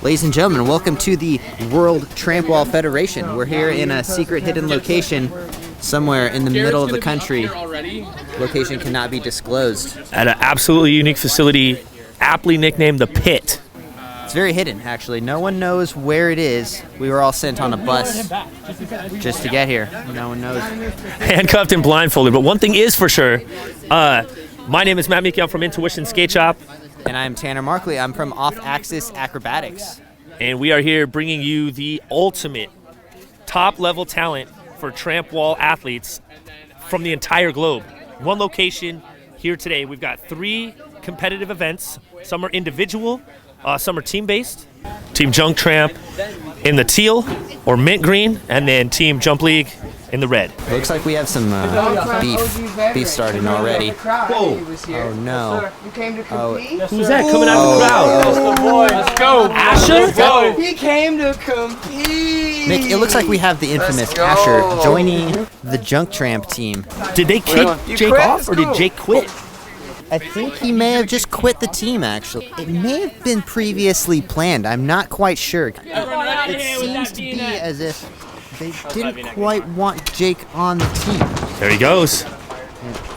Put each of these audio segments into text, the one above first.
Ladies and gentlemen, welcome to the World Trampwall Federation. We're here in a secret hidden location somewhere in the middle of the country. Location cannot be disclosed. At an absolutely unique facility, aptly nicknamed the Pit. It's very hidden, actually. No one knows where it is. We were all sent on a bus just to get here. No one knows. Handcuffed and blindfolded, but one thing is for sure. My name is Matt Meeky. I'm from Intuition Skate Shop. And I'm Tanner Markley. I'm from Off-Axis Acrobatics. And we are here bringing you the ultimate top-level talent for tramp wall athletes from the entire globe. One location here today. We've got 3 competitive events. Some are individual, some are team-based. Team JunkTramp in the teal or mint green, and then Team Jump League in the red. It looks like we have some beef starting already. Whoa! Oh no! Who's that coming out of the crowd? Let's go! Ashar? He came to compete. Nick, it looks like we have the infamous Ashar joining the JunkTramp team. Did they kick Jake off, or did Jake quit? I think he may have just quit the team, actually. It may have been previously planned. I'm not quite sure. It seems to be as if they didn't quite want Jake on the team. There he goes.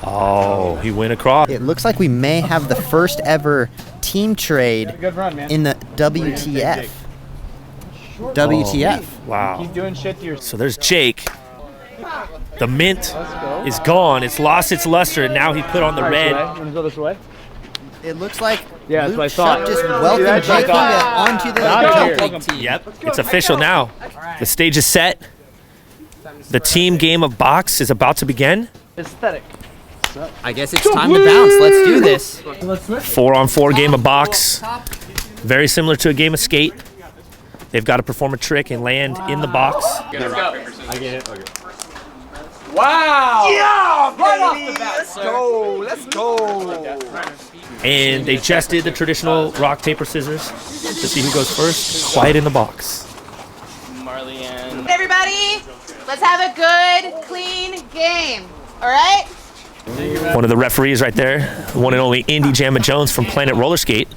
Oh, he went across. It looks like we may have the first ever team trade in the WTF. WTF. Wow. He's doing shit to your. So there's Jake. The mint is gone. It's lost its luster, and now he put on the red. Want to go this way? It looks like Yeah, that's what I Luke thought. Schupp just welcomed Jake Hinga onto the Jump League team. Yep, it's official now. The stage is set. The team game of box is about to begin. Aesthetic. I guess it's time to bounce. Let's do this. 4-on-4 game of box. Very similar to a game of skate. They've got to perform a trick and land in the box. I get it. Okay. Wow! Yeah, right off the bat. Let's go. And they just did the traditional rock, paper, scissors to see who goes first. Quiet in the box. Marley and Everybody, let's have a good, clean game. All right? One of the referees right there, the one and only Indy Jamma Jones from Planet Roller Skate.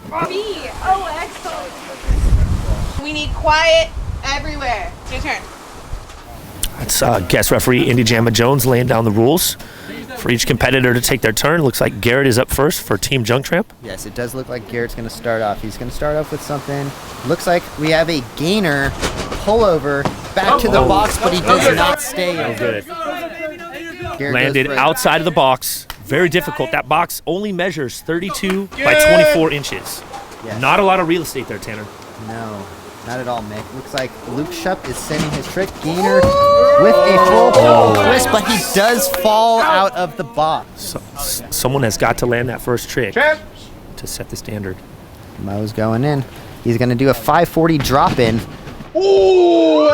Oh, excellent. We need quiet everywhere. It's your turn. That's guest referee Indy Jamma Jones laying down the rules for each competitor to take their turn. Looks like Garrett is up first for Team JunkTramp. Yes, it does look like Garrett's going to start off. He's going to start off with something. Looks like we have a gainer pullover back to the box, but he does not stay. Oh, good. Garrett Landed goes for it. outside of the box. Very difficult. That box only measures 32 by 24 inches. Yes. Not a lot of real estate there, Tanner. No, not at all, Mick. Looks like Luke Schupp is sending his trick. Gainer with a full twist, but he does fall out of the box. Someone has got to land that first trick to set the standard. Mo's going in. He's going to do a 540 drop in. Ooh,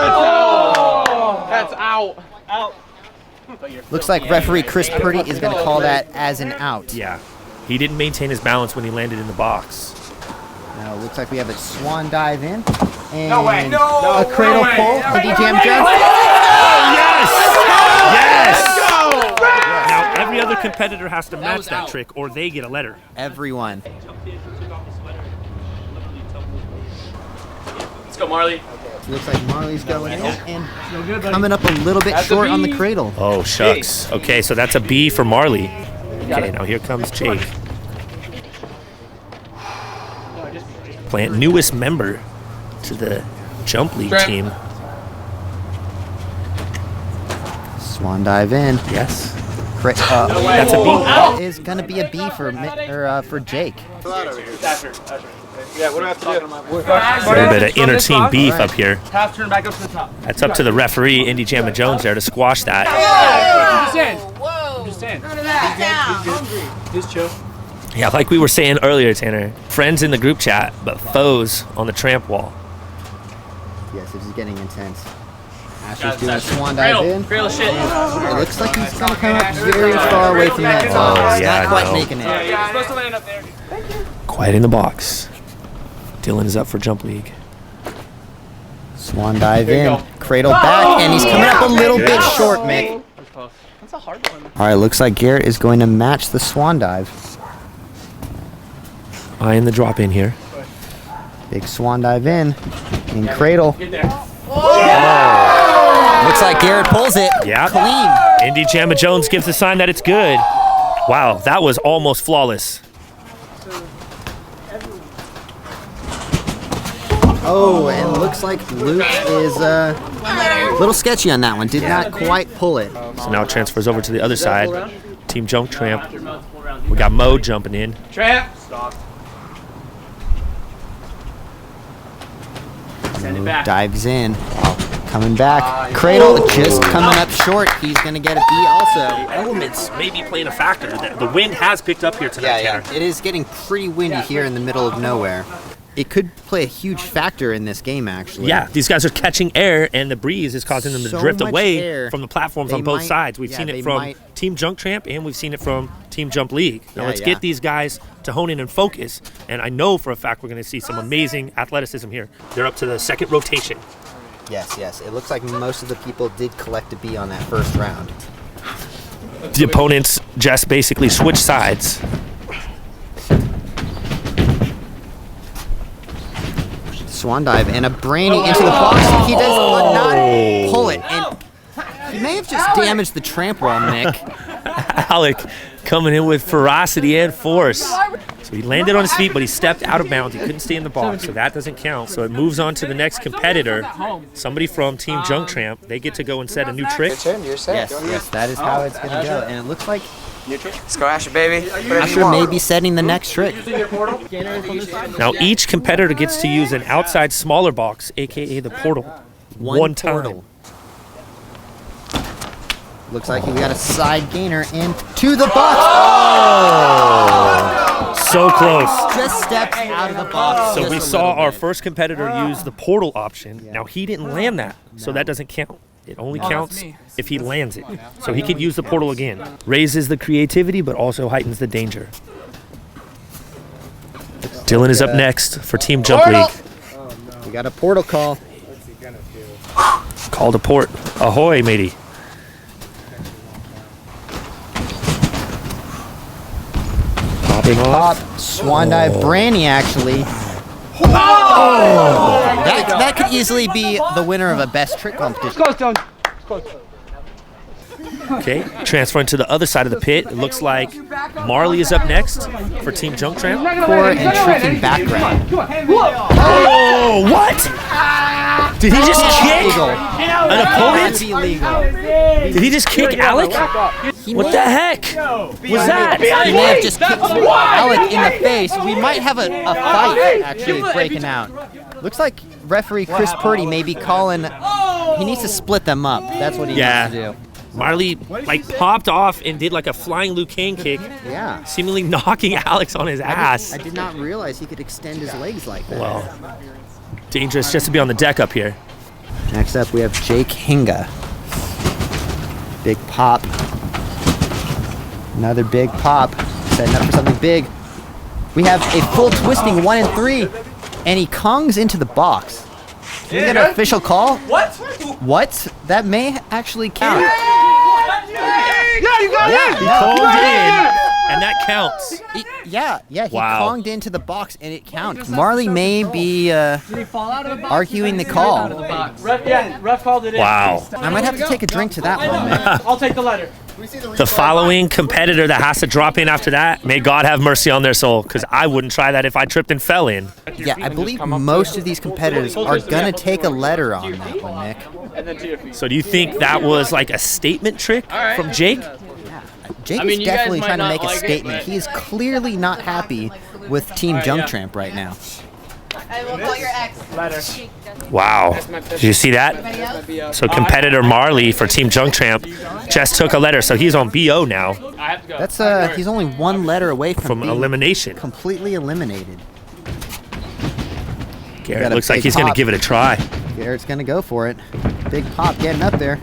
that's out. Out. Looks like referee Chris Purdy is going to call that as an out. Yeah. He didn't maintain his balance when he landed in the box. Now, looks like we have a swan dive in. And No way. a cradle pull. Hinga Jam Jones. Yes! Yes! Now, every other competitor has to match that trick or they get a letter. Everyone. Let's go, Marley. Looks like Marley's going in and coming up a little bit short on the cradle. Oh, shucks. Okay, so that's a B for Marley. Okay, now here comes Jake. Plant newest member to the Jump League team. Swan dive in. Yes. That's a B. That is going to be a B for Jake. Yeah, what do I have to do? A little bit of inter-team beef up here. Half turn back up to the top. That's up to the referee, Indy Jamma Jones, there to squash that. Whoa. Just in. Down. Just chill. Yeah, like we were saying earlier, Tanner. Friends in the group chat, but foes on the tramp wall. Yes, this is getting intense. Asher's doing a swan dive in. Cradle shit. It looks like he's going to come up very far away from that. Oh, He's yeah, not quite no. making it. Yeah, you're supposed to land up there. Quiet in the box. Dillon is up for Jump League. Swan dive in. Cradle back, and he's coming up a little bit short, Mick. That's a hard one. All right, looks like Garrett is going to match the swan dive. Eyeing the drop in here. Big swan dive in cradle. Looks like Garrett pulls it. Yeah. Clean. Indy Jamma Jones gives the sign that it's good. Wow, that was almost flawless. Oh, and looks like Luke is a little sketchy on that one. Did not quite pull it. So now it transfers over to the other side. Team JunkTramp. We got Mo jumping in. Tramp. Stop. Dives in. Coming back. Cradle just coming up short. He's going to get a B also. Elements may be playing a factor. The wind has picked up here tonight. Yeah. It is getting pretty windy here in the middle of nowhere. It could play a huge factor in this game, actually. Yeah, these guys are catching air, and the breeze is causing them to drift much away air. from the platforms on both sides. We've seen it from Team JunkTramp, and we've seen it from Team Jump League. Now let's get these guys to hone in and focus, and I know for a fact we're going to see some amazing athleticism here. They're up to the second rotation. Yes. It looks like most of the people did collect a B on that first round. The opponents just basically switch sides. Swan dive and a brainy into the box. He does not pull it, and he may have just damaged the tramp wall, Nick. Alec coming in with ferocity and force. So he landed on his feet, but he stepped out of bounds. He couldn't stay in the box, so that doesn't count. So it moves on to the next competitor, somebody from Team JunkTramp. They get to go and set a new trick. Yes, that is how it's going to go. And it looks like Let's go, Asher, baby. Asher may be setting the next trick. Now each competitor gets to use an outside smaller box, aka the portal, one time. Looks like he got a side gainer into the box. Oh! So close. Just steps out of the box. So we saw our first competitor use the portal option. Now he didn't land that, so that doesn't count. It only counts if he lands it. So he could use the portal again. Raises the creativity, but also heightens the danger. Dillon is up next for Team Jump League. We got a portal call. Call to port. Ahoy, matey. Big pop. Swan dive. Branny, actually. Oh! That could easily be the winner of a best trick competition. Okay, transferring to the other side of the pit. It looks like Marley is up next for Team JunkTramp. Core and tricking background. Oh, what? Did he just kick an opponent? Illegal. Did he just kick Alec? What the heck was that? He may have just kicked Alec in the face. We might have a fight actually breaking out. Looks like referee Chris Purdy may be calling. He needs to split them up. That's what he needs to do. Marley popped off and did like a flying Liu Kang kick, seemingly knocking Alex on his ass. I did not realize he could extend his legs like that. Well, dangerous just to be on the deck up here. Next up, we have Jake Hinga. Big pop. Another big pop. Setting up for something big. We have a full twisting 1 and 3, and he kongs into the box. Can we get an official call? What? That may actually count. Yeah, you got it! He called in, and that counts. He konged into the box, and it counts. Marley may be arguing the call. Ref called it in. Wow. I might have to take a drink to that one, man. I'll take the letter. The following competitor that has to drop in after that, may God have mercy on their soul, because I wouldn't try that if I tripped and fell in. Yeah, I believe most of these competitors are going to take a letter on that one, Nick. So do you think that was like a statement trick from Jake? Jake is definitely trying to make a statement. He is clearly not happy with Team JunkTramp right now. I will call your ex. Wow. Did you see that? So competitor Marley for Team JunkTramp just took a letter, so he's on BO now. That's he's only one letter away from being elimination. Completely eliminated. Garrett looks like he's going to give it a try. Garrett's going to go for it. Big pop getting up there.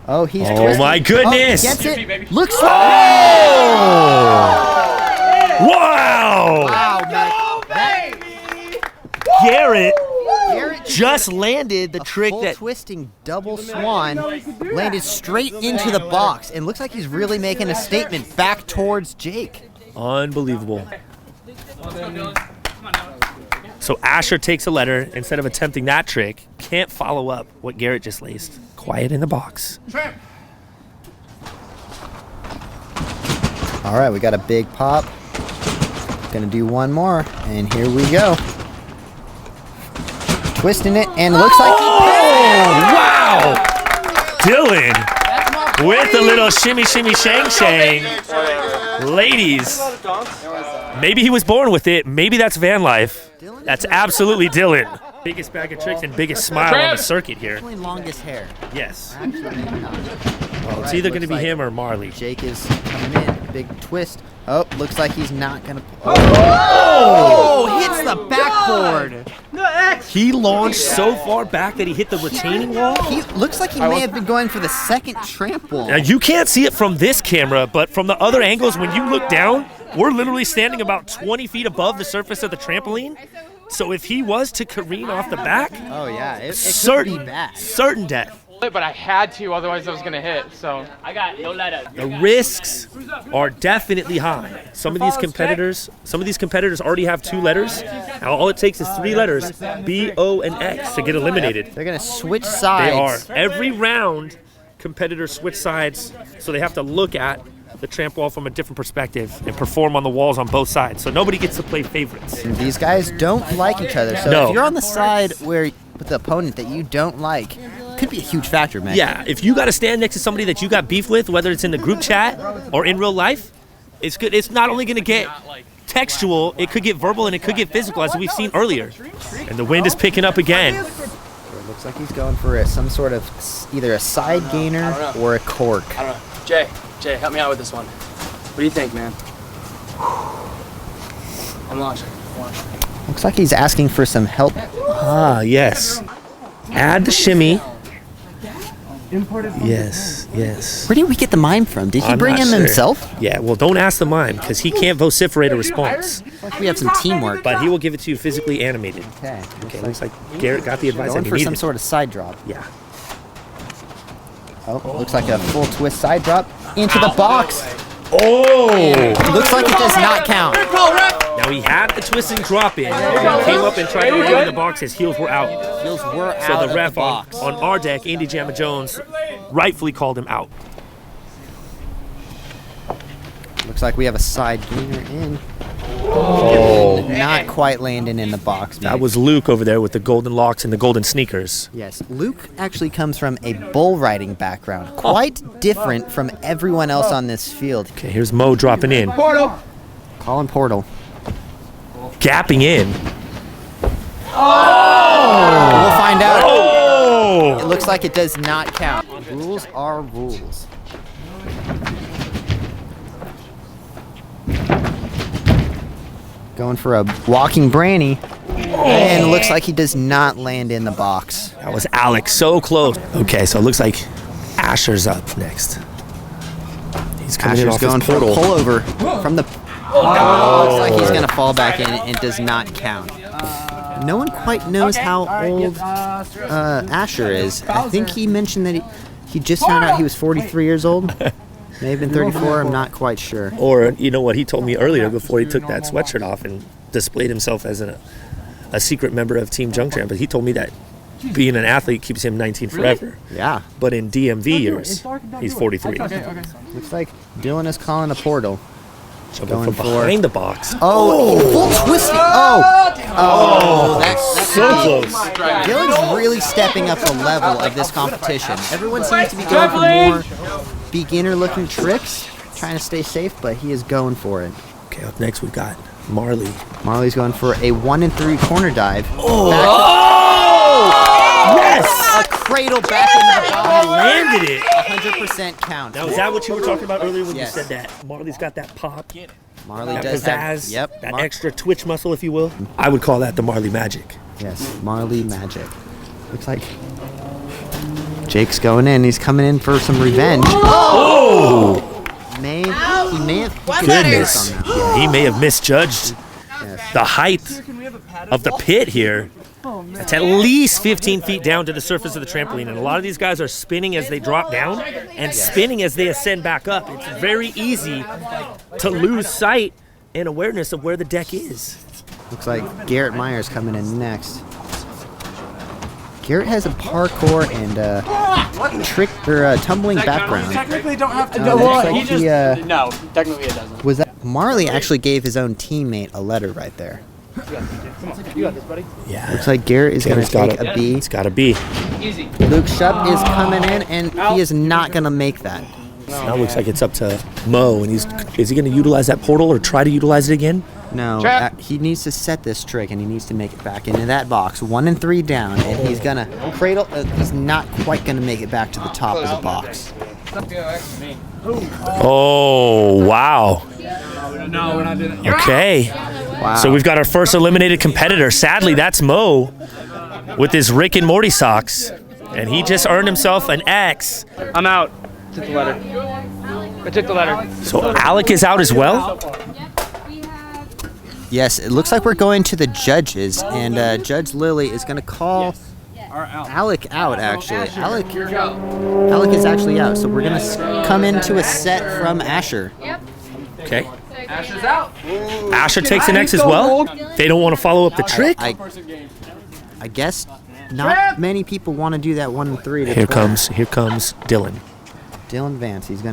Oh, he's twisting. My goodness. Oh, gets it. Looks like Wow. Wow, man. Garrett just landed the trick full that twisting double swan landed straight into the box, and looks like he's really making a statement back towards Jake. Unbelievable. So Ashar takes a letter instead of attempting that trick. Can't follow up what Garrett just laced. Quiet in the box. All right, we got a big pop. Gonna do one more, and here we go. Twisting it, and it looks like Wow! Dillon with a little shimmy, shimmy, shang, shang. Ladies, maybe he was born with it. Maybe that's van life. That's absolutely Dillon. Biggest bag of tricks and biggest smile on the circuit here. definitely longest hair. Yes. Actually, maybe not. Well, it's either going to be him or Marley. Jake is coming in. Big twist. Oh, looks like he's not gonna. Hits the backboard. He launched so far back that he hit the retaining wall. He looks like he may have been going for the second tramp wall. Now, you can't see it from this camera, but from the other angles, when you look down, we're literally standing about 20 feet above the surface of the trampoline. So if he was to careen off the back, Oh yeah, it could certain, be bad. certain death. But I had to, otherwise I was gonna hit. So The risks are definitely high. Some of these competitors already have 2 letters. Now all it takes is 3 letters, B, O, and X, to get eliminated. They're gonna switch They sides. are. Every round, competitors switch sides, so they have to look at the tramp wall from a different perspective and perform on the walls on both sides. So nobody gets to play favorites. These guys don't like each other. So No. if you're on the side where with the opponent that you don't like, could be a huge factor, man. Yeah, if you got to stand next to somebody that you got beef with, whether it's in the group chat or in real life, it's good. It's not only going to get textual, it could get verbal and it could get physical, as we've seen earlier. And the wind is picking up again. It looks like he's going for some sort of either a side gainer or a cork. I don't know. Jay, help me out with this one. What do you think, man? I'm launching. Looks like he's asking for some help. Ah, yes. Add the shimmy. Yes, yes. Where did we get the mime from? Did he I'm bring not him sure. himself? Yeah, well, don't ask the mime, because he can't vociferate a response. Like we have some teamwork. But he will give it to you physically animated. Okay. Okay, looks like Garrett got the advice Going that he for some needed. sort of side drop. Yeah. Oh, looks like a full twist side drop into the box. Oh! Looks like it does not count. Now he had the twist and drop in. When he came up and tried to get in the box, his heels were out. Heels were So out the ref of the box. on our deck, Andy Jamma Jones, rightfully called him out. Looks like we have a side gainer in. Oh. Not quite landing in the box. That was Luke over there with the golden locks and the golden sneakers. Yes, Luke actually comes from a bull riding background, quite different from everyone else on this field. Okay, here's Mo dropping in. Colin Portal. Gapping in. We'll find out. Oh! It looks like it does not count. Rules are rules. Going for a walking Branny. And it looks like he does not land in the box. That was Alec, so close. Okay, so it looks like Ashar's up next. He's coming in Asher's off going his for a portal. pullover from the. Looks like he's gonna fall back in and does not count. No one quite knows how old Ashar is. I think he mentioned that he just found out he was 43 years old. May have been 34. I'm not quite sure. Or, you know what he told me earlier before he took that sweatshirt off and displayed himself as a secret member of Team JunkTramp, but he told me that being an athlete keeps him 19 forever. Yeah. But in DMV years, he's 43. Looks like Dillon is calling a portal. Jumping Going from for- behind the box. Oh, full twisting. Oh, that's So close. Dillon's really stepping up the level of this competition. Everyone seems to be going for more beginner-looking tricks, trying to stay safe, but he is going for it. Okay, up next we've got Marley. Marley's going for a 1 and 3 corner dive. Yes! A cradle back into the box. He landed it. 100% count. Now, is that what you were talking about earlier when Yes. you said that Marley's got that pop, Marley that does have, pizzazz, yep. that extra twitch muscle, if you will? I would call that the Marley magic. Yes, Marley magic. Looks like Jake's going in. He's coming in for some revenge. Oh! He may have One good letter. miss on that. Yeah, he may have misjudged Yes. the height of the pit here. It's at least 15 feet down to the surface of the trampoline, and a lot of these guys are spinning as they drop down and spinning as they ascend back up. It's very easy to lose sight and awareness of where the deck is. Looks like Garret Myers coming in next. Garrett has a parkour and trick or tumbling background. Technically, don't have to Looks like No, technically it doesn't. was that Marley actually gave his own teammate a letter right there. You got this, buddy. Yeah. Looks like Garrett is going to take a B. It's got to be. Easy. Luke Schupp is coming in, and he is not going to make that. Now it looks like it's up to Mo, and is he going to utilize that portal or try to utilize it again? No, he needs to set this trick, and he needs to make it back into that box. 1 and 3 down, and he's going to cradle. He's not quite going to make it back to the top of the box. Oh, wow. No, we're not doing it. Okay. Wow. So we've got our first eliminated competitor. Sadly, that's Mo with his Rick and Morty socks. And he just earned himself an X. I'm out. Took the letter. I took the letter. So Alec is out as well? Yes, it looks like we're going to the judges, and Judge Lily is going to call Alec out, actually. Alec is actually out, so we're going to come into a set from Ashar. Okay. Asher's out. Asher takes an X as well. They don't want to follow up the trick. I guess not many people want to do that 1 and 3. Here comes Dillon Dillon Vance. He's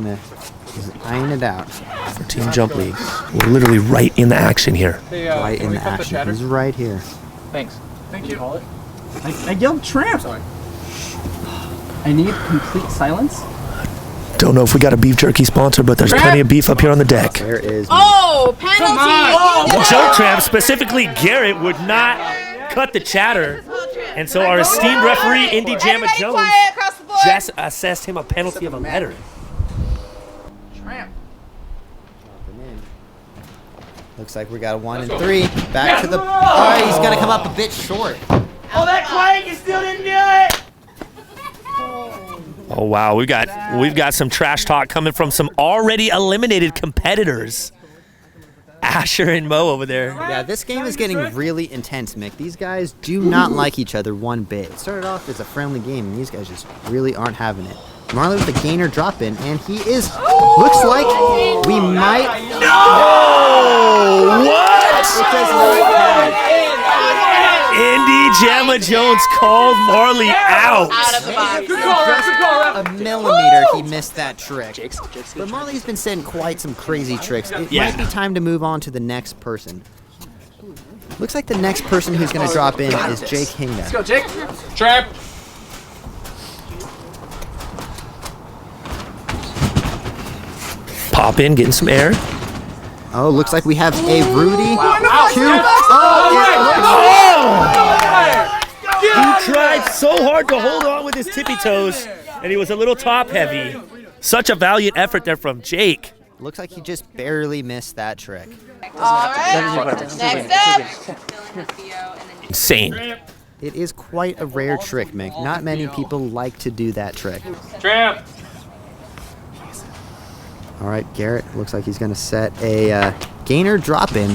eyeing it out. for Team Jump League. We're literally right in the action here. Right in the action. He's right here. Thanks. Thank you. I yelled tramp. I need complete silence. Don't know if we got a beef jerky sponsor, but there's plenty of beef up here on the deck. There is. Oh, penalty! JunkTramp, specifically Garrett, would not cut the chatter. And so our esteemed referee, Indy Jamma Everybody Jones, quiet across the board. just assessed him a penalty of a letter. Tramp. Looks like we got a 1 and 3. Back to the. Oh, he's gonna come up a bit short. Oh, that quiet, you still didn't do it. Oh wow, we've got some trash talk coming from some already eliminated competitors. Asher and Mo over there. Yeah, this game is getting really intense, Mick. These guys do not like each other one bit. It started off as a friendly game, and these guys just really aren't having it. Marley with the gainer drop in, and he is. Looks like we might. No! What? It does not count. Indy Jamma Jones called Marley out. Out of the box. Just a millimeter, he missed that trick. But Marley's been setting quite some crazy tricks. It might be time to move on to the next person. Looks like the next person who's going to drop in is Jake Hinga. Let's go, Jake. Tramp. Pop in, getting some air. Oh, looks like we have a Rudy. He tried so hard to hold on with his tippy toes, and he was a little top heavy. Such a valiant effort there from Jake. Looks like he just barely missed that trick. All right. Next up. Insane. It is quite a rare trick, Mick. Not many people like to do that trick. Tramp. All right, Garrett looks like he's going to set a gainer drop-in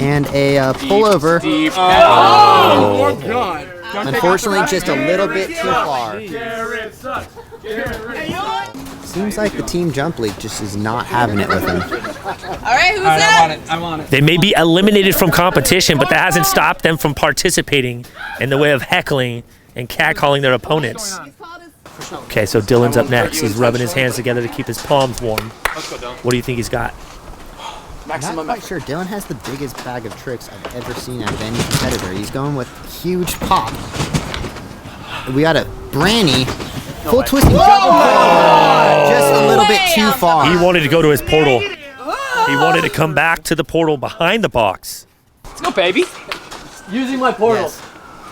and a pullover. Oh, God. Unfortunately, just a little bit too far. Seems like the Team Jump League just is not having it with him. All right, who's up? I'm on it. They may be eliminated from competition, but that hasn't stopped them from participating in the way of heckling and catcalling their opponents. Okay, so Dillon's up next. He's rubbing his hands together to keep his palms warm. What do you think he's got? Not quite sure. Dillon has the biggest bag of tricks I've ever seen out of any competitor. He's going with huge pop. We got a Branny. Full twisting double pull. Just a little bit too far. He wanted to go to his portal. He wanted to come back to the portal behind the box. Let's go, baby. Using my portal. Yes.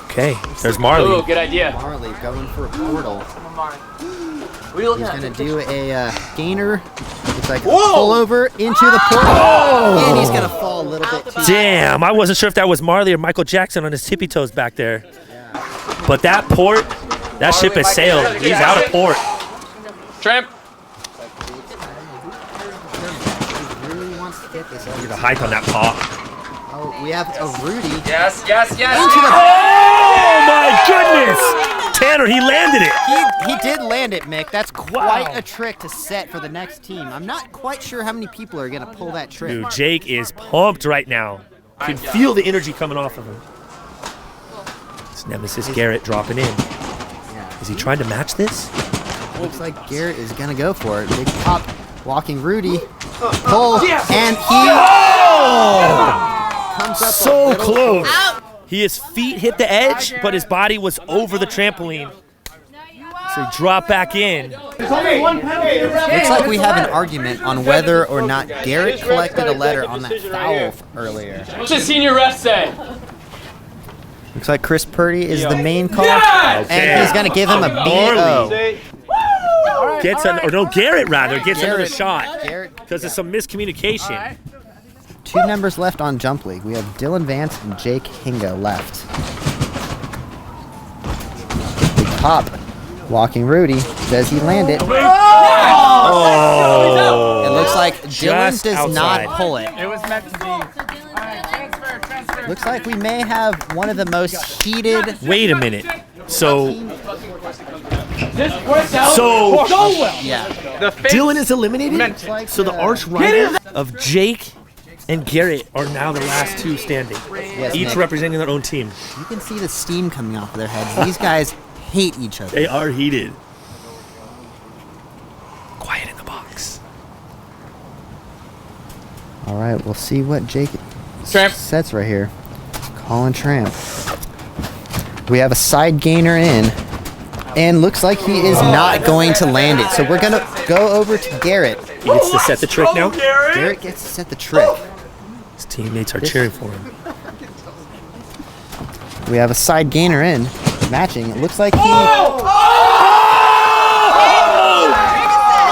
Okay, there's Marley. Oh, good idea. Marley going for a portal. What are you looking He's at? going to do a gainer. Looks like a pull over into the portal. And he's going to fall a little bit too. Damn, I wasn't sure if that was Marley or Michael Jackson on his tippy toes back there. But that port, that ship has sailed. He's out of port. Tramp. He really wants to get this Look over. at the height on that paw. Oh, we have a Rudy. Yes, yes, yes. Oh my goodness! Tanner, he landed it. He did land it, Mick. That's quite a trick to set for the next team. I'm not quite sure how many people are going to pull that trick. Dude, Jake is pumped right now. You can feel the energy coming off of him. It's Nemesis Garrett dropping in. Is he trying to match this? Looks like Garrett is gonna go for it. Big pop, walking Rudy, pull, and he comes up so close. His feet hit the edge, but his body was over the trampoline. So he dropped back in. Looks like we have an argument on whether or not Garrett collected a letter on that foul earlier. What's the senior ref say? Looks like Chris Purdy is the main call, and he's gonna give him a BO. Garrett rather gets another Garrett. shot because of some miscommunication. 2 members left on Jump League. We have Dillon, Vance, and Jake Hinga left. Big pop. Walking Rudy. Does he land it? Oh! It looks like Dillon Just does outside. not pull it. It was meant to be. Looks like we may have one of the most heated. Wait a minute. So Yeah. Dillon is eliminated? So the arch rival of Jake and Garrett are now the last 2 standing, Yes, each Nick. representing their own team. You can see the steam coming off of their heads. These guys hate each other. They are heated. Quiet in the box. All right, we'll see what Jake Tramp. sets right here. Calling Tramp. We have a side gainer in, and looks like he is not going to land it. So we're gonna go over to Garrett. He gets to set the trick now. Garrett gets to set the trick. His teammates are cheering for him. We have a side gainer in, matching. It looks like he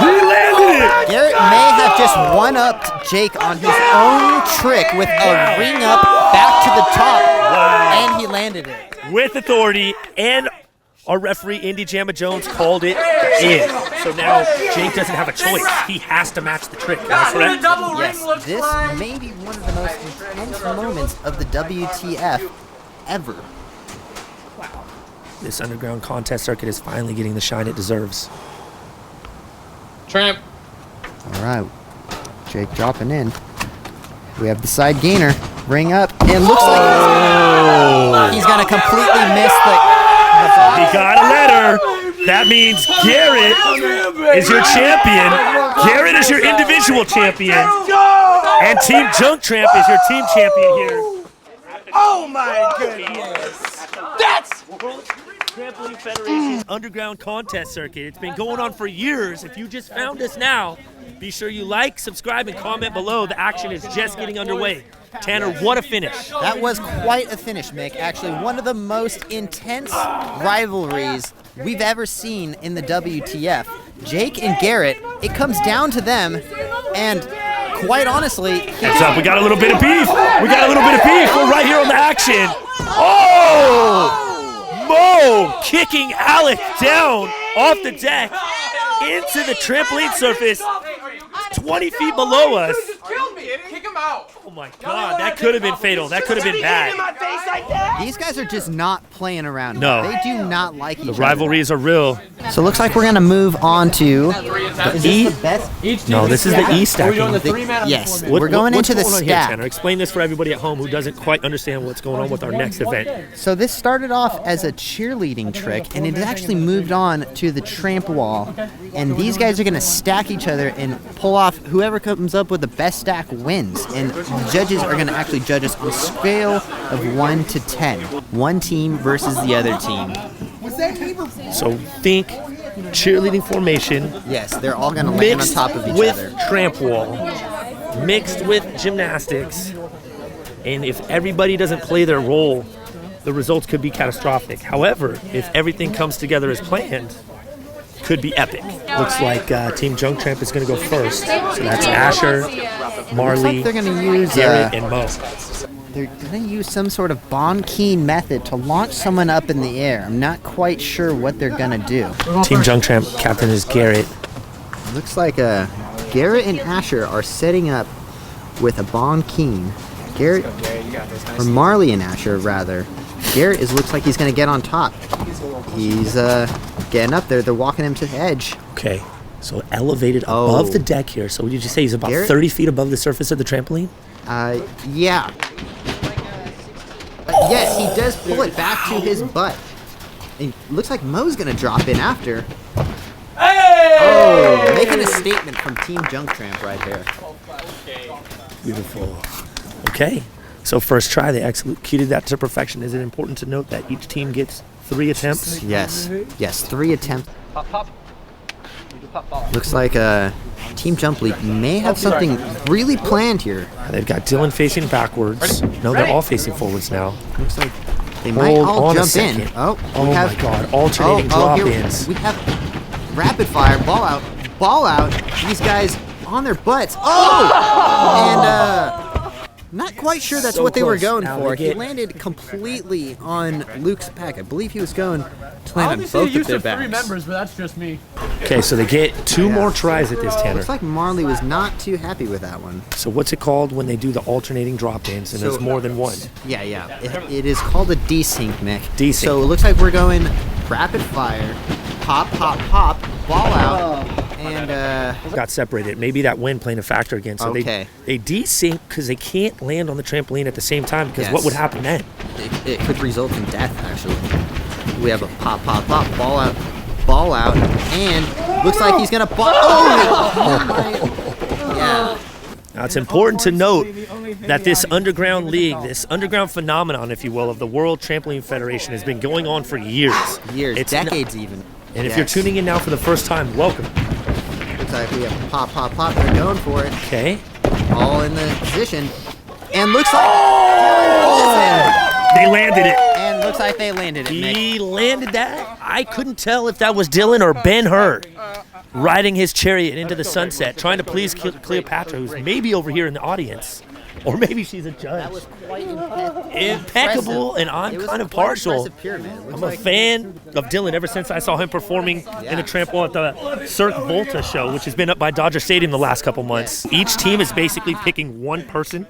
He landed it! Garrett may have just one-upped Jake on his own trick with a ring up back to the top, and he landed it. With authority, and our referee, Indy Jamma Jones, called it in. So now Jake doesn't have a choice. He has to match the trick. Am I correct? Yes, this may be one of the most intense moments of the WTF ever. This underground contest circuit is finally getting the shine it deserves. Tramp. All right, Jake dropping in. We have the side gainer, ring up, and looks like he's gonna completely miss the He got a letter. That means Garrett is your champion. Garrett is your individual champion. And Team JunkTramp is your team champion here. Oh my goodness! World Trampwall Federation Underground contest circuit. It's been going on for years. If you just found us now, be sure you like, subscribe, and comment below. The action is just getting underway. Tanner, what a finish. That was quite a finish, Mick. Actually, one of the most intense rivalries we've ever seen in the WTF. Jake and Garrett, it comes down to them, and quite honestly, Heads up, we got a little bit of beef. We're right here on the action. Oh! Mo kicking Alec down off the deck into the trampoline surface 20 feet below us. Killed me! Kick him out! Oh my God, that could have been fatal. That could have been bad. these guys are just not playing around. No. They do not like each The other. rivalries are real. So it looks like we're going to move on to The the best. No, this is the E stacking. Yes, What- we're going what's into the going on here, stack. Tanner? Explain this for everybody at home who doesn't quite understand what's going on with our next event. So this started off as a cheerleading trick, and it actually moved on to the tramp wall. And these guys are going to stack each other and pull off whoever comes up with the best stack wins. And the judges are going to actually judge us on a scale of 1 to 10. One team versus the other team. So think cheerleading formation Yes, they're all going to land on mixed top of each with other. tramp wall, mixed with gymnastics. And if everybody doesn't play their role, the results could be catastrophic. However, if everything comes together as planned, could be epic. Looks like Team JunkTramp is going to go first. So that's Ashar, Looks Marley, like they're going to use Garrett, and Mo. they're going to use some sort of Bon Keen method to launch someone up in the air. I'm not quite sure what they're going to do. Team JunkTramp captain is Garrett. Looks like Garrett and Ashar are setting up with a Bon Keen. Garrett, or Marley and Ashar rather. Garrett looks like he's going to get on top. He's getting up there. They're walking him to the edge. Okay, so elevated above the deck here. So what did you say? He's about Garrett? 30 feet above the surface of the trampoline? Yeah. he does pull it back to his butt. It looks like Mo's gonna drop in after. Hey! Oh, making a statement from Team JunkTramp right there. Beautiful. Okay, so first try, they executed that to perfection. Is it important to note that each team gets 3 attempts? Yes, 3 attempts. Pop, pop. Looks like Team Jump League may have something really planned here. They've got Dillon facing backwards. No, they're all facing forwards now. Looks like they might Hold all on a jump in. second. Oh, Oh we have, my God, alternating here drop-ins. we have rapid fire, ball out. These guys on their butts. Oh! And not quite sure that's So what they were close. going Now for. they He get- landed completely on Luke's back. I believe he was going to land on Obviously, both of use their of 3 backs. members, but that's just me. Okay, so they get 2 more tries at this, Tanner. Looks like Marley was not too happy with that one. So what's it called when they do the alternating drop-ins and So- there's more than one? Yeah. It is called a desync, Mick. Desync. So it looks like we're going rapid fire, pop, ball out, and Got separated. Maybe that wind playing a factor again. So Okay. they desync because they can't land on the trampoline at the same time because what Yes. would happen then? it could result in death, actually. We have a pop, ball out, and looks like he's gonna ball. Oh! Yeah. Now, it's important to note that this underground league, this underground phenomenon, if you will, of the World Trampwall Federation has been going on for years. It's not- Decades even. And if you're tuning in now for the first time, welcome. Looks like we have pop. They're going for it. Okay. All in the position. And looks like They landed it. And looks like they landed it, Mick. He landed that. I couldn't tell if that was Dillon or Ben-Hur riding his chariot into the sunset, trying to please Cleopatra, who's maybe over here in the audience. Or maybe she's a judge. That was quite Impeccable, and I'm kind of partial. I'm a fan of Dillon ever since I saw him performing in the Trampwall at the Cirque Volta show, which has been up by Dodger Stadium the last couple months. Each team is basically picking one person,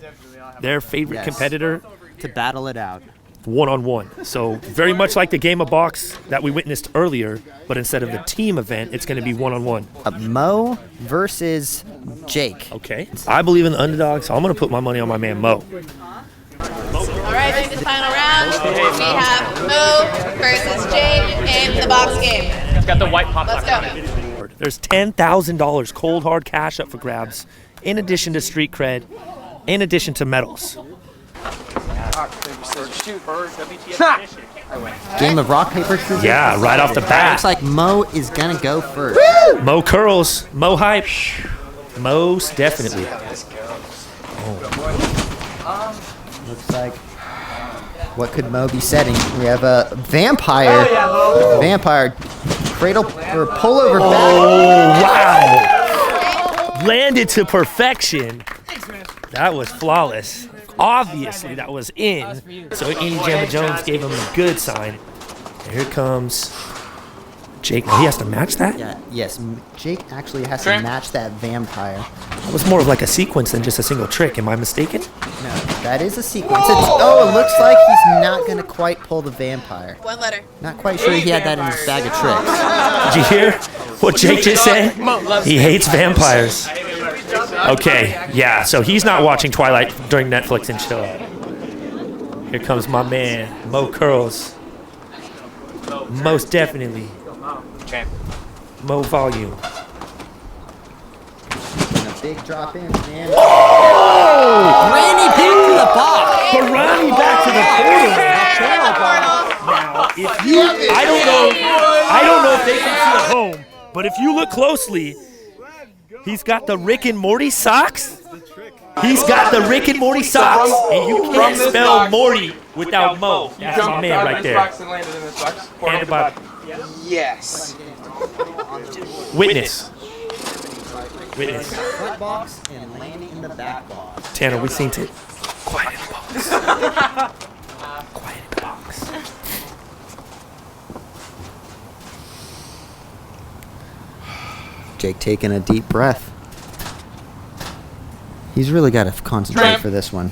their favorite competitor, to battle it out. one-on-one. So very much like the game of box that we witnessed earlier, but instead of the team event, it's going to be one-on-one. Mo versus Jake. Okay. I believe in the underdogs, so I'm going to put my money on my man Mo. All right, for the final round, we have Mo versus Jake in the box game. It's got the white pop. Let's go. There's $10,000 cold hard cash up for grabs, in addition to street cred, in addition to medals. Game of rock, paper, scissors. Yeah, right off the Looks bat. like Mo is gonna go first. Mo curls, Mo hype. Most definitely. Looks like. What could Mo be setting? We have a vampire. Vampire cradle or pullover back. Wow. Landed to perfection. That was flawless. Obviously, that was in. So Andy Jamma Jones gave him a good sign. And here comes Jake. Now he has to match that? Yeah, yes, Jake actually has to match that vampire. That was more of like a sequence than just a single trick. Am I mistaken? No, that is a sequence. It looks like he's not gonna quite pull the vampire. One letter. Not quite sure he had that in his bag of tricks. Did you hear what Jake just said? He hates vampires. Okay, yeah, so he's not watching Twilight during Netflix and chill. Here comes my man, Mo Curls. Most definitely. Mo volume. And a big drop in, man. Randy back to the box. Barani back to the portal. Now, if you, I don't know if they can see at home, but if you look closely, he's got the Rick and Morty socks. He's got the Rick and Morty socks, and you can't spell Morty without Mo. That's my man right there. Handed by Yes. Witness. Witness. Front box and landing in the back box. Tanner, we seen it. Quiet in the box. Quiet in the box. Jake taking a deep breath. He's really got to concentrate for this one.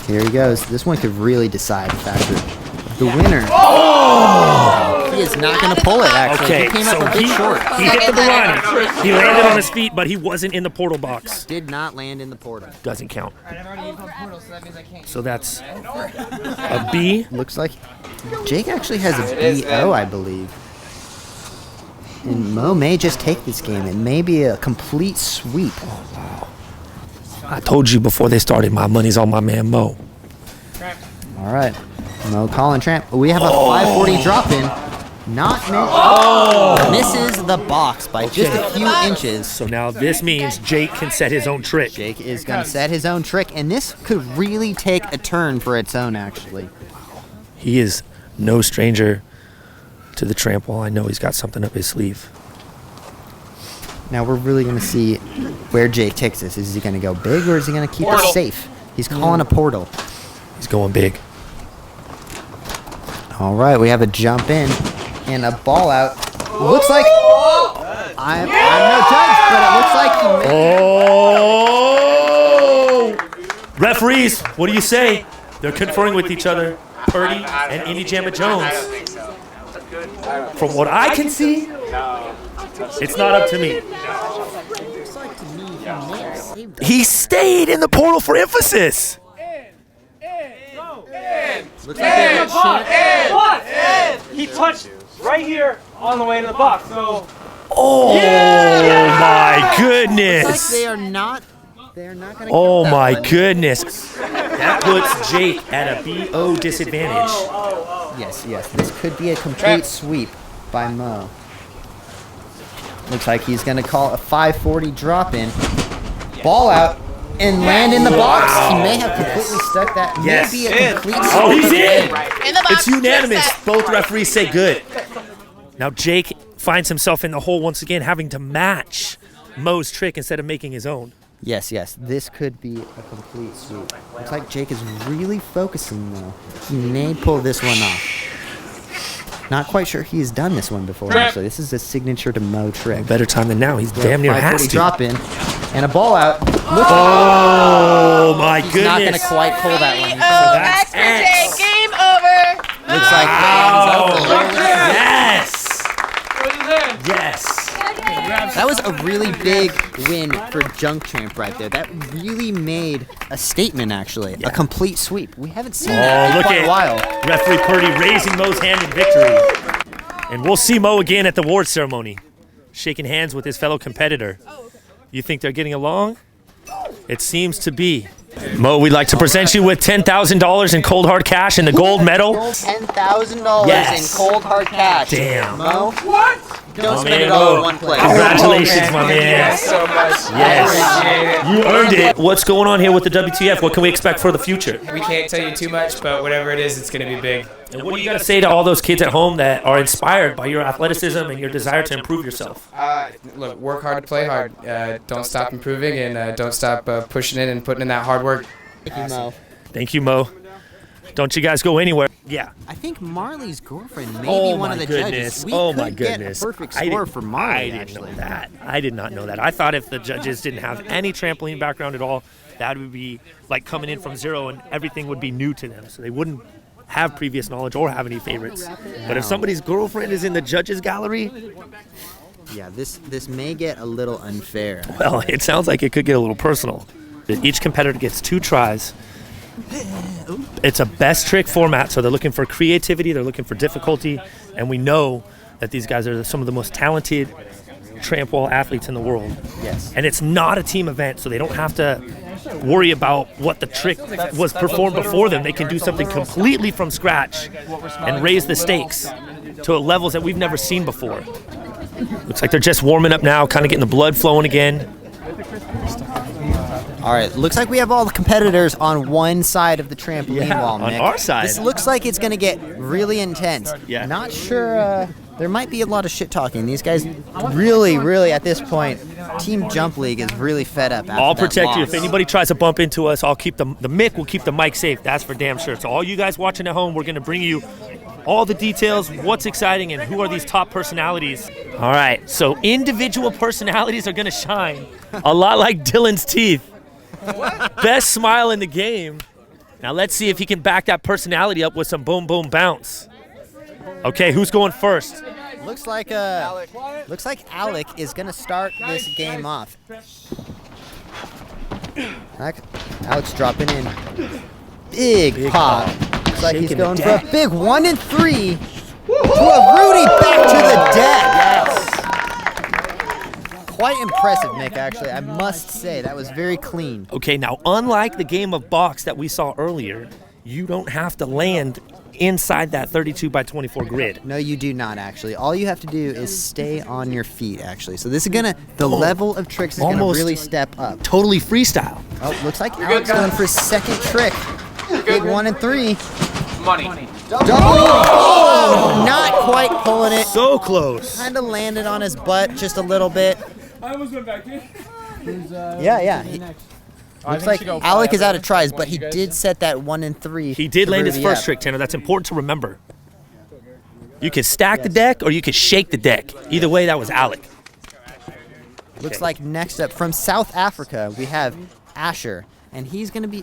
Here he goes. This one could really decide the factor of the winner. Oh! He is He's not going to pull it, actually. Okay, He came up so a bit short. he hit the Barani. He landed on his feet, but he wasn't in the portal box. Did not land in the portal. Doesn't count. So that's a B. Looks like Jake actually has a BO, I believe. And Mo may just take this game. It may be a complete sweep. I told you before they started, my money's on my man Mo. All right. Mo calling Tramp. We have a 540 drop in. Not misses the box by just a few inches. So now this means Jake can set his own trick. Jake is going to set his own trick, and this could really take a turn for its own, actually. He is no stranger to the tramp wall. I know he's got something up his sleeve. Now we're really going to see where Jake takes this. Is he going to go big, or is he going to keep it safe? He's calling a portal. He's going big. All right, we have a jump in and a ball out. Looks like I'm no judge, but it looks like he missed. Oh! Referees, what do you say? They're conferring with each other. Purdy and Indy Jamma Jones. From what I can see, it's not up to me. He stayed in the portal for emphasis. Looks like He touched right here on the way to the box. So. Oh my It's like goodness! they are not going to. Oh my goodness! That puts Jake at a BO disadvantage. Yes. This could be a complete sweep by Mo. Looks like he's going to call a 540 drop in. Ball out and land in the box. He may have completely stuck that. Yes. May be a complete sweep. Oh, he's in! In the box. It's unanimous. Both referees say good. Now Jake finds himself in the hole once again, having to match Mo's trick instead of making his own. Yes. This could be a complete sweep. Looks like Jake is really focusing though. He may pull this one off. Not quite sure he's done this one before, actually. This is a signature to Mo trick. Better time than now. He's damn near has 540 to. drop in and a ball out. Oh my He's goodness! not going to quite pull that one. that's X for Jake. Game over. Looks like Yes. that was a really big win for JunkTramp right there. That really made a statement, actually. A complete sweep. We haven't seen that in look quite at a while. Referee Purdy raising Mo's hand in victory. And we'll see Mo again at the award ceremony, shaking hands with his fellow competitor. You think they're getting along? It seems to be. Mo, we'd like to present you with $10,000 in cold hard cash and the gold medal. $10,000 Yes. in cold hard cash. Damn. Mo, don't spend man, it all Mo. in one place. Congratulations, my man. So much. Yes. You earned it. What's going on here with the WTF? What can we expect for the future? We can't tell you too much, but whatever it is, it's going to be big. And what do you got to say to all those kids at home that are inspired by your athleticism and your desire to improve yourself? Look, work hard to play hard. Don't stop improving, and don't stop pushing in and putting in that hard work. Thank you, Mo. Thank you, Mo. Don't you guys go anywhere. Yeah. I think Marley's girlfriend may be Oh one my of the goodness. judges. We Oh could my get goodness. a perfect score for Marley, I didn't actually. know that. I did not know that. I thought if the judges didn't have any trampoline background at all, that would be like coming in from zero and everything would be new to them. So they wouldn't have previous knowledge or have any favorites. But if somebody's girlfriend is in the judges gallery, Yeah, this may get a little unfair. well, it sounds like it could get a little personal. Each competitor gets 2 tries. It's a best trick format, so they're looking for creativity, they're looking for difficulty, and we know that these guys are some of the most talented tramp wall athletes in the world. Yes. And it's not a team event, so they don't have to worry about what the trick was performed before them. They can do something completely from scratch and raise the stakes to levels that we've never seen before. Looks like they're just warming up now, kind of getting the blood flowing again. All right, looks like we have all the competitors on one side of the trampoline wall, on Nick. our side. This looks like it's going to get really intense. Yeah. Not sure, there might be a lot of shit talking. These guys really, at this point, Team Jump League is really fed up after I'll that protect you. loss. If anybody tries to bump into us, I'll keep the mic will keep the mic safe. That's for damn sure. So all you guys watching at home, we're going to bring you all the details, what's exciting, and who are these top personalities. All right, so individual personalities are going to shine a lot like Dillon's teeth. Best smile in the game. Now let's see if he can back that personality up with some boom, boom, bounce. Okay, who's going first? Looks like Alec is gonna start this game off. Alec's dropping in. Big pop. Looks like he's going for a big 1 and 3 to a Rudy back to the deck. Quite impressive, Mick, actually. I must say, that was very clean. Okay, now unlike the game of box that we saw earlier, you don't have to land inside that 32 by 24 grid. No, you do not, actually. All you have to do is stay on your feet, actually. So this is the level of tricks is gonna really step up. Totally freestyle. Oh, looks like Alec's going for his second trick. Big 1 and 3. Money. Double. Oh, not quite pulling it. So close. Kind of landed on his butt just a little bit. I almost went back in. Yeah. Looks like Alec is out of tries, but he did set that 1 and 3. He did land his Rudy first up. trick, Tanner. That's important to remember. You can stack the deck or you can shake the deck. Either way, that was Alec. Looks like next up from South Africa, we have Ashar. And he's going to be...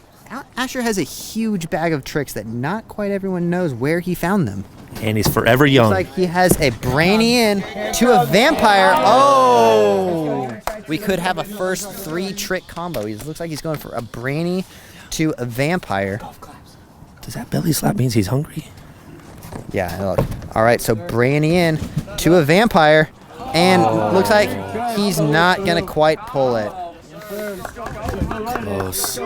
Ashar has a huge bag of tricks that not quite everyone knows where he found them. And he's forever young. Looks like he has a Branny in to a Vampire. Oh! We could have a first 3-trick combo. He looks like he's going for a Branny to a Vampire. Does that belly slap means he's hungry? Yeah, look. All right, so Branny in to a Vampire. And looks like he's not going to quite pull it. Close.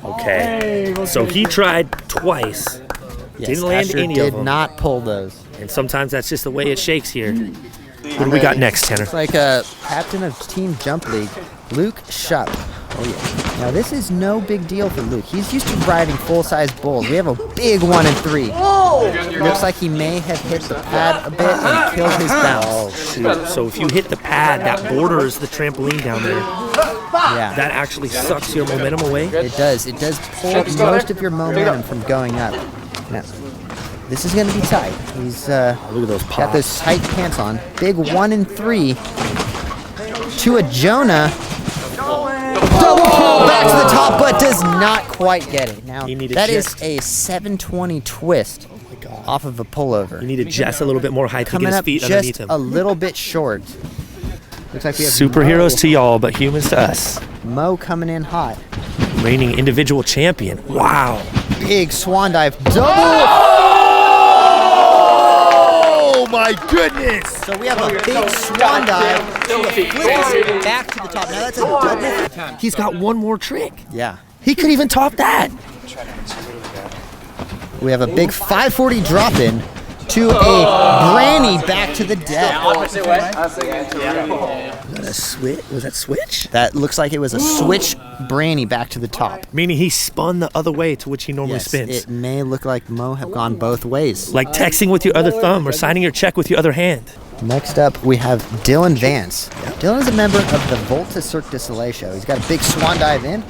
Okay. So he tried twice. Yes, Didn't land Ashar any did of them. not pull those. And sometimes that's just the way it shakes here. What do we got next, Tanner? It's like a captain of Team Jump League, Luke Schupp. Oh, yeah. Now, this is no big deal for Luke. He's used to riding full-size bulls. We have a big 1 and 3. Looks like he may have hit the pad a bit and killed his bounce. Shoot. So if you hit the pad that borders the trampoline down there, Yeah, that actually sucks your momentum away. it does. It does pull most of your momentum from going up. Now, this is going to be tight. He's Look at those pops. got those tight pants on. Big 1 and 3 to a Jonah. Double pull back to the top, but does not quite get it. Now, You need a that jet. is a 720 twist off of a pullover. You need to just a little bit more height to Coming get his up feet underneath just him. a little bit short. Looks like we have Superheroes to y'all, but humans to us. Mo coming in hot. Reigning individual champion. Wow. Big swan dive. Double. Oh my goodness! So we have a big swan dive. Flips back to the top. Now that's a double. He's got one more trick. Yeah. He could even top that. We have a big 540 drop in to a Branny back to the deck. Was that a switch? Was that switch? That looks like it was a switch Branny back to the top. Meaning he spun the other way to which he normally Yes, spins. it may look like Mo have gone both ways. Like texting with your other thumb or signing your check with your other hand. Next up, we have Dillon Vance. Dillon is a member of the Volta Cirque du Soleil show. He's got a big swan dive in,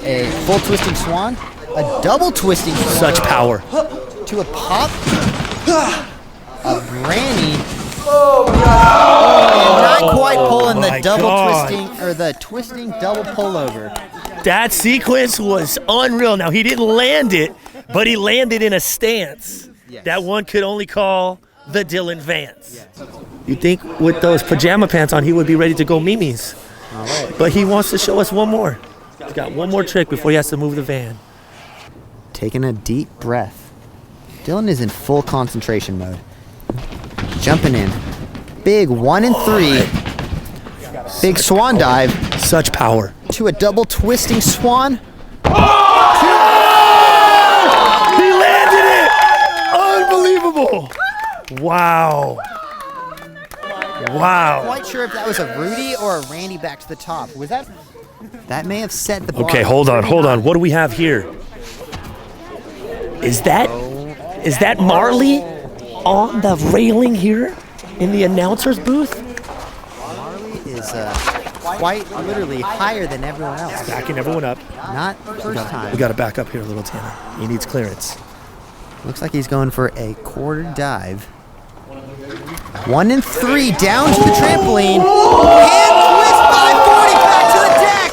a full twisting swan, a double twisting swan Such power. to a pop, a Branny. Not quite pulling the my double God. twisting or the twisting double pullover. That sequence was unreal. Now, he didn't land it, but he landed in a stance that one could only call the Dillon Vance. You'd think with those pajama pants on, he would be ready to go Mimi's. All right. But he wants to show us one more. He's got one more trick before he has to move the van. Taking a deep breath. Dillon is in full concentration mode. Jumping in. Big 1 and 3. Big swan dive Such power. to a double twisting swan. He landed it! Unbelievable! Wow. Wow. Quite sure if that was a Rudy or a Randy back to the top. Was that? That may have set the bar. Okay, hold on. What do we have here? Is that Marley on the railing here in the announcer's booth? Marley is quite literally higher than everyone else. Backing everyone up. Not first time. We got to back up here a little, Tanner. He needs clearance. Looks like he's going for a quarter dive. 1 and 3 down to the trampoline. Hand twist 540 back to the deck.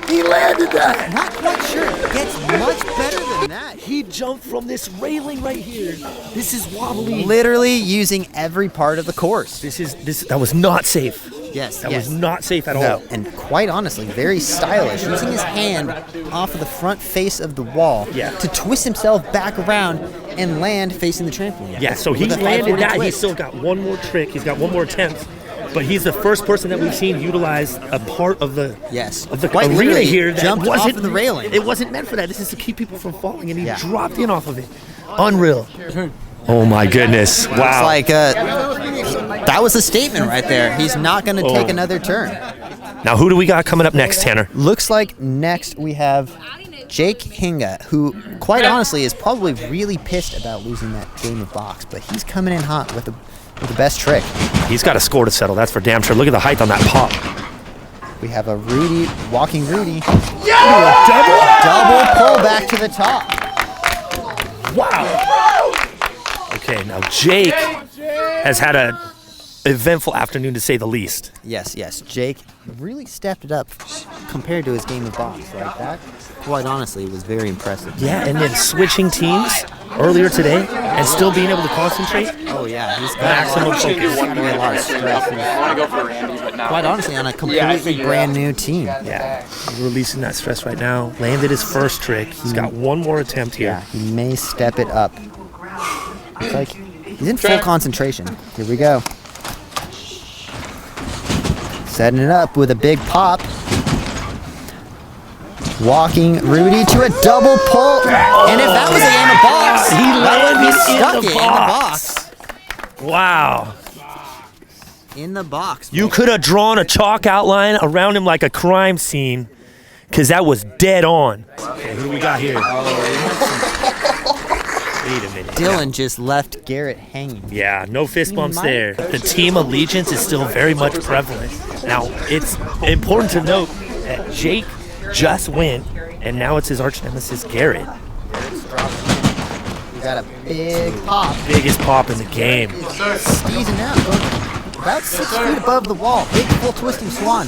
He landed that. Not quite sure. It gets much better than that. He jumped from this railing right here. This is wobbly. Literally using every part of the course. That was not safe. Yes, That was not safe at all. No, and quite honestly, very stylish, using his hand off of the front face of the wall to twist himself back around and land facing the trampoline. Yeah, so he With a landed 540 that. twist. He's still got one more trick. He's got one more attempt. But he's the first person that we've seen utilize a part of the Quite arena literally here that jumped wasn't off of the railing. It wasn't meant for that. This is to keep people from falling, and he dropped in off of it. Unreal. Oh my goodness! Wow. It's like that was a statement right there. He's not going to take another turn. Now, who do we got coming up next, Tanner? Looks like next we have Jake Hinga, who, quite honestly, is probably really pissed about losing that game of box, but he's coming in hot with the best trick. He's got a score to settle, that's for damn sure. Look at the height on that pop. We have a walking Rudy. Yeah! Double pull back to the top. Wow. Okay, now Jake has had a eventful afternoon, to say the least. Yes. Jake really stepped it up compared to his game of box. Like that, quite honestly, was very impressive. Yeah, and then switching teams earlier today and still being able to concentrate. Oh, yeah. He's got maximum focus. A lot of stress. I want to go for Randy, but now. Quite honestly, on a completely brand new team. Yeah, he's releasing that stress right now. Landed his first trick. He's got one more attempt here. Yeah, he may step it up. It's like he's in full concentration. Here we go. Setting it up with a big pop. Walking Rudy to a double pull. And if that was a game of box, he landed in the box. Wow. In the box. You could have drawn a chalk outline around him like a crime scene, because that was dead on. Okay, who do we got here? Wait a minute. Dillon just left Garrett hanging. Yeah, no fist bumps there. The team allegiance is still very much prevalent. Now, it's important to note that Jake just went, and now it's his arch nemesis, Garrett. We got a big pop. Biggest pop in the game. Steezing out. About 6 feet above the wall. Big full twisting swan.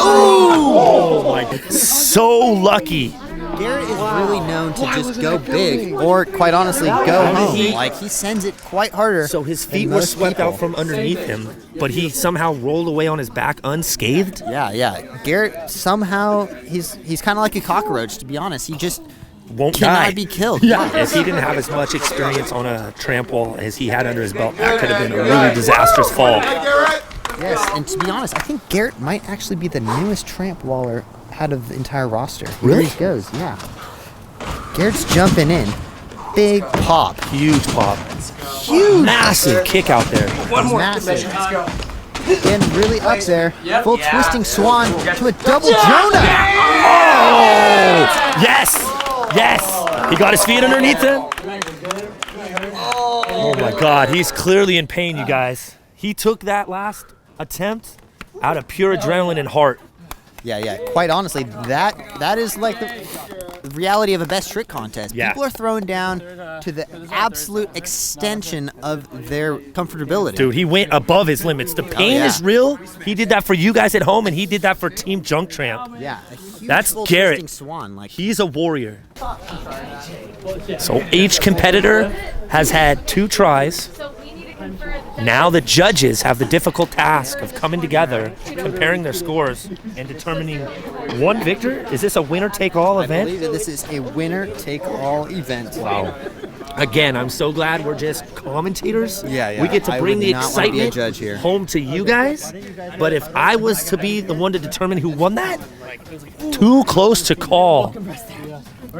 Oh my God. So lucky. Garrett is really known to just go big, or quite honestly, go home. Like, he sends it quite harder. So his feet were swept out from underneath him, but he somehow rolled away on his back unscathed? Yeah. Garrett somehow, he's kind of like a cockroach, to be honest. He just won't cannot be killed. Yeah. If he didn't have as much experience on a tramp wall as he had under his belt, that could have been a really disastrous fall. Yes, and to be honest, I think Garrett might actually be the newest tramp waller out of the entire roster. Really? Here he goes, yeah. Garrett's jumping in. Big pop. Huge pop. Huge. Massive kick out there. Massive. Getting really up there. Full twisting swan to a double Jonah. Oh! Yes! He got his feet underneath him. Oh my God, he's clearly in pain, you guys. He took that last attempt out of pure adrenaline and heart. Yeah. Quite honestly, that is like the reality of a best trick contest. Yeah. People are thrown down to the absolute extension of their comfortability. Dude, he went above his limits. The pain is real. He did that for you guys at home, and he did that for Team JunkTramp. Yeah, a huge That's full Garrett. twisting swan. Like, He's a warrior. So each competitor has had 2 tries. Now the judges have the difficult task of coming together, comparing their scores, and determining one victor. Is this a winner-take-all I event? believe that this is a winner-take-all event. Wow. Again, I'm so glad we're just commentators. Yeah. We get to I bring would the not want to be a excitement judge here. home to you guys. But if I was to be the one to determine who won that, too close to call.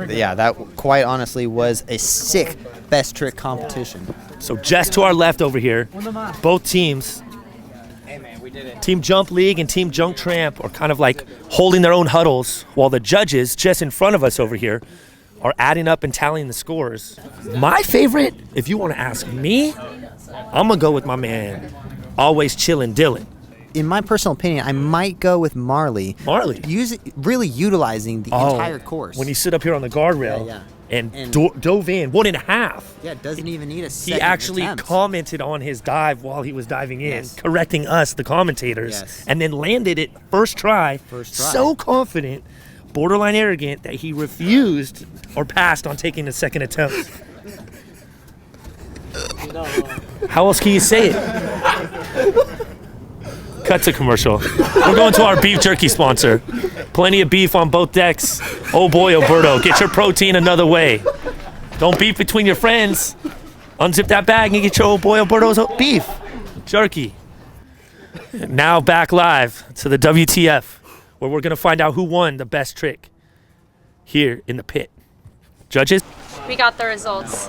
Yeah, that quite honestly was a sick best trick competition. So just to our left over here, both teams, Team Jump League and Team JunkTramp, are kind of like holding their own huddles, while the judges just in front of us over here are adding up and tallying the scores. My favorite, if you want to ask me, I'm going to go with my man, always chillin' Dillon. In my personal opinion, I might go with Marley. Really utilizing the entire course. When he stood up here on the guardrail and dove in 1.5. Yeah, doesn't even need a second He actually attempt. commented on his dive while he was diving in, correcting us, the commentators, Yes. and then landed it first try. So confident. borderline arrogant that he refused or passed on taking the second attempt. How else can you say it? Cut to commercial. We're going to our beef jerky sponsor. Plenty of beef on both decks. Oh boy, Alberto, get your protein another way. Don't beef between your friends. Unzip that bag and get your old boy Alberto's beef jerky. Now back live to the WTF, where we're going to find out who won the best trick here in the pit. Judges? We got the results.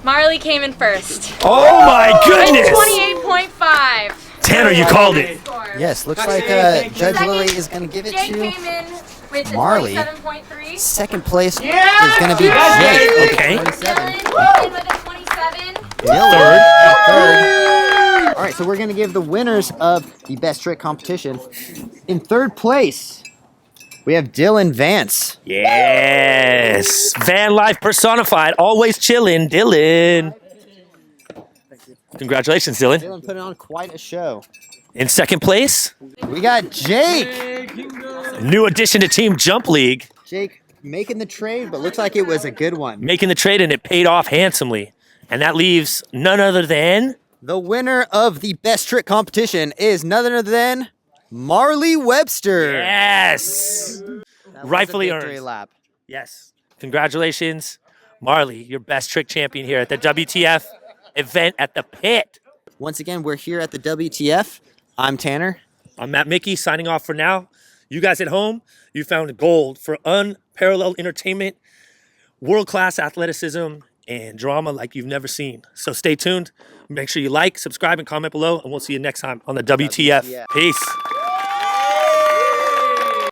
Marley came in first. Oh my goodness! 28.5. Tanner, you called it. Yes, looks like Judge Lily is going to give it Jake to came in with Marley. 27.3. second place. Is going to be Jake. Okay. Dillon came in with a 27. Third. All right, so we're going to give the winners of the best trick competition. In third place, we have Dillon Vance. Yes. Van life personified. Always chillin', Dillon. Congratulations, Dillon. Dillon put on quite a show. In second place, We got Jake. new addition to Team Jump League. Jake making the trade, but looks like it was a good one. Making the trade, and it paid off handsomely. And that leaves none other than... The winner of the best trick competition is none other than Marley Webster. Yes. That was a Rightfully victory earned. lap. Yes. Congratulations, Marley, your best trick champion here at the WTF event at the pit. Once again, we're here at the WTF. I'm Tanner. I'm Matt Mickey signing off for now. You guys at home, you found gold for unparalleled entertainment, world-class athleticism, and drama like you've never seen. So stay tuned. Make sure you like, subscribe, and comment below, and we'll see you next time on the WTF. WTF. Peace.